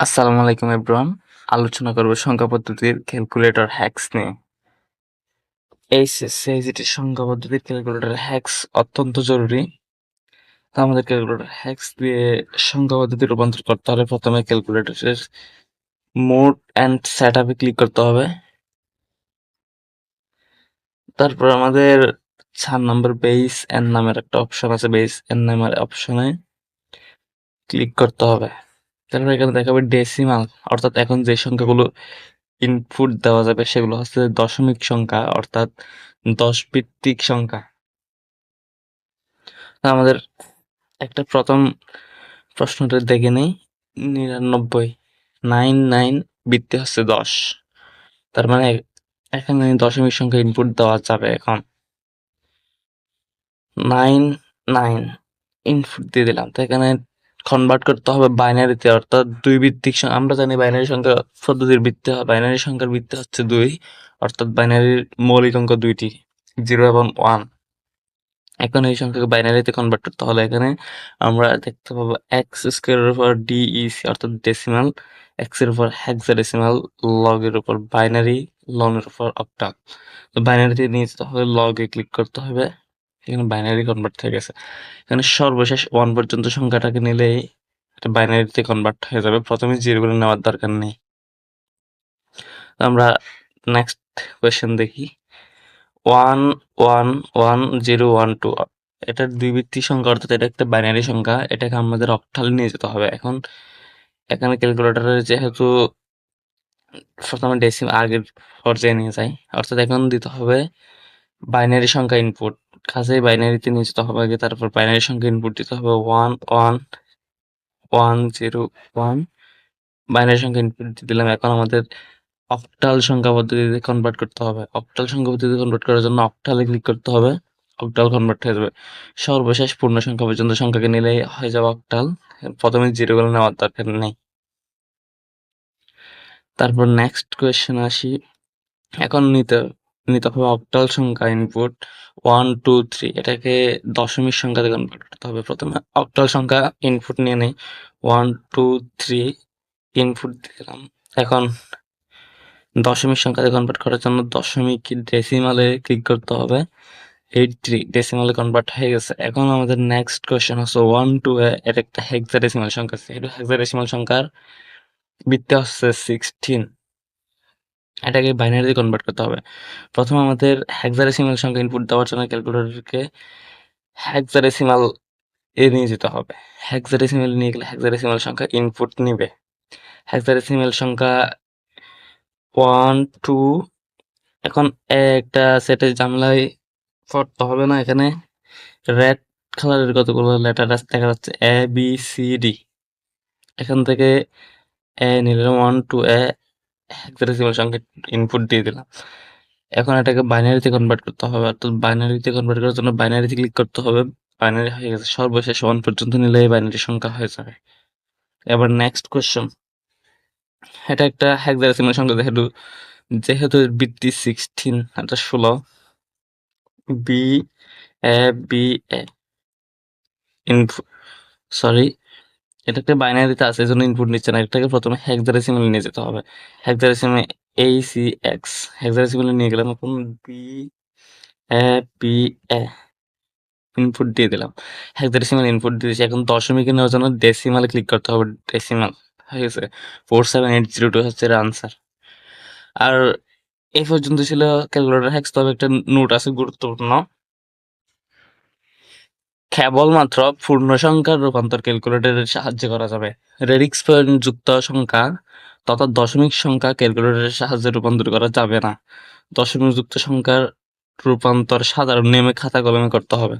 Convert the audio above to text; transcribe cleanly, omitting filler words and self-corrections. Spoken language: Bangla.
আসসালামু আলাইকুম এভরিওয়ান। আলোচনা করব সংখ্যা পদ্ধতির ক্যালকুলেটর হ্যাকস নিয়ে। এইচএসসি সংখ্যা পদ্ধতির ক্যালকুলেটর হ্যাকস অত্যন্ত জরুরি। তো আমাদের ক্যালকুলেটর হ্যাকস দিয়ে সংখ্যা পদ্ধতি রূপান্তর করতে হলে প্রথমে ক্যালকুলেটরের মোড অ্যান্ড সেটআপে ক্লিক করতে হবে। তারপর আমাদের 4 নম্বর বেস এন নামের একটা অপশন আছে, বেস এন নামের অপশনে ক্লিক করতে হবে। তারপর এখানে দেখাবে ডেসিমাল, অর্থাৎ এখন যে সংখ্যাগুলো ইনপুট দেওয়া যাবে সেগুলো হচ্ছে দশমিক সংখ্যা, অর্থাৎ 10 ভিত্তিক সংখ্যা। আমাদের একটা প্রথম প্রশ্নটা দেখে নেই। 99 99 ভিত্তি হচ্ছে 10, তার মানে এখানে দশমিক সংখ্যা ইনপুট দেওয়া যাবে। এখন 99 ইনপুট দিয়ে দিলাম, তো এখানে কনভার্ট করতে হবে বাইনারিতে, অর্থাৎ 2 ভিত্তিক সংখ্যা। আমরা জানি বাইনারি সংখ্যা পদ্ধতির ভিত্তি হয়, বাইনারি সংখ্যার ভিত্তি হচ্ছে 2, অর্থাৎ বাইনারির মৌলিক অঙ্ক 2টি, 0 এবং 1। এখন এই সংখ্যাকে বাইনারিতে কনভার্ট করতে হলে এখানে আমরা দেখতে পাবো এক্স স্কোয়ারের উপর ডিইসি অর্থাৎ ডেসিমাল, এক্স এর উপর হেক্সাডেসিমাল, লগ এর উপর বাইনারি, লন এর উপর অক্টাল। তো বাইনারিতে নিয়ে যেতে হবে, লগে ক্লিক করতে হবে, এখানে বাইনারি কনভার্ট হয়ে গেছে। এখানে সর্বশেষ 1 পর্যন্ত সংখ্যাটাকে নিলেই এটা বাইনারিতে কনভার্ট হয়ে যাবে, প্রথমে জিরোগুলো নেওয়ার দরকার নেই। আমরা নেক্সট কোয়েশ্চেন দেখি। 1 1 1 0 1 2, এটা 2 ভিত্তিক সংখ্যা, অর্থাৎ এটা একটা বাইনারি সংখ্যা, এটাকে আমাদের অক্টালে নিয়ে যেতে হবে। এখন এখানে ক্যালকুলেটরে যেহেতু প্রথমে আগের পর্যায়ে নিয়ে যায়, অর্থাৎ এখন দিতে হবে বাইনারি সংখ্যা ইনপুট, কাজেই বাইনারিতে নিয়ে যেতে হবে আগে, তারপর বাইনারি সংখ্যা ইনপুট দিতে হবে 1 1 1 0 1, বাইনারি সংখ্যা ইনপুট দিয়ে দিলাম। এখন আমাদের অক্টাল সংখ্যা পদ্ধতিতে কনভার্ট করতে হবে। অক্টাল সংখ্যা পদ্ধতিতে কনভার্ট করার জন্য অক্টালে ক্লিক করতে হবে, অক্টাল কনভার্ট হয়ে যাবে। সর্বশেষ পূর্ণ সংখ্যা পর্যন্ত সংখ্যাকে নিলেই হয়ে যাবে অক্টাল, প্রথমে জিরোগুলো নেওয়ার দরকার নেই। তারপর নেক্সট কোয়েশ্চেন আসি। এখন নিতে নিতে হবে অক্টাল সংখ্যা ইনপুট 1 2 3, এটাকে দশমিক সংখ্যাতে কনভার্ট করতে হবে। প্রথমে অক্টাল সংখ্যা ইনপুট নিয়ে নেই, 1 2 3 ইনপুট দিলাম। এখন দশমিক সংখ্যাতে কনভার্ট করার জন্য দশমিক ডেসিমালে ক্লিক করতে হবে, 83 ডেসিমালে কনভার্ট হয়ে গেছে। এখন আমাদের নেক্সট কোয়েশ্চেন হচ্ছে 1 2 এর একটা হেক্সাডেসিমাল সংখ্যা আছে, এটা হেক্সাডেসিমাল সংখ্যার ভিত্তি হচ্ছে 16, এটাকে বাইনারিতে কনভার্ট করতে হবে। প্রথমে আমাদের হেক্সাডেসিমাল সংখ্যা ইনপুট দেওয়ার জন্য ক্যালকুলেটরকে হেক্সাডেসিমাল এ নিয়ে যেতে হবে। হেক্সাডেসিমাল নিয়ে গেলে হেক্সাডেসিমাল সংখ্যা ইনপুট নিবে। হেক্সাডেসিমাল সংখ্যা 1 2, এখন একটা সেটে ঝামেলায় পড়তে হবে না। এখানে রেড কালারের কতগুলো লেটার দেখা যাচ্ছে, এ বি সি ডি। এখান থেকে এ নিলাম, 1 2 হেক্সাডেসিমাল সংখ্যা ইনপুট দিয়ে দিলাম। এখন এটাকে বাইনারিতে কনভার্ট করতে হবে, অর্থাৎ বাইনারিতে কনভার্ট করার জন্য বাইনারিতে ক্লিক করতে হবে। বাইনারি হয়ে গেছে, সর্বশেষ 1 পর্যন্ত নিলে বাইনারি সংখ্যা হয়ে যাবে। এবার নেক্সট কোয়েশ্চেন, এটা একটা হেক্সাডেসিমাল সংখ্যা, যেহেতু যেহেতু ভিত্তি 16, এটা 16, B A B A input, sorry এটা একটা বাইনারিতে আছে, এজন্য ইনপুট নিচ্ছে না। এটাকে প্রথমে হেক্সাডেসিমাল নিয়ে যেতে হবে। হেক্সাডেসিমাল ACX হেক্সাডেসিমাল নিয়ে গেলাম। এখন B A B A input দিয়ে দিলাম, হেক্সাডেসিমাল ইনপুট দিয়েছি। এখন দশমিকে নেওয়ার জন্য ডেসিমালে ক্লিক করতে হবে, ডেসিমাল হয়ে গেছে, 47802 হচ্ছে এর আনসার। আর এই পর্যন্ত ছিল ক্যালকুলেটর হ্যাক্স। তবে একটা নোট আছে গুরুত্বপূর্ণ, কেবলমাত্র পূর্ণ সংখ্যার রূপান্তর ক্যালকুলেটরের সাহায্যে করা যাবে। রেডিক্স পয়েন্ট যুক্ত সংখ্যা তথা দশমিক সংখ্যা ক্যালকুলেটরের সাহায্যে রূপান্তর করা যাবে না। দশমিক যুক্ত সংখ্যার রূপান্তর সাধারণ নিয়মে খাতা কলমে করতে হবে।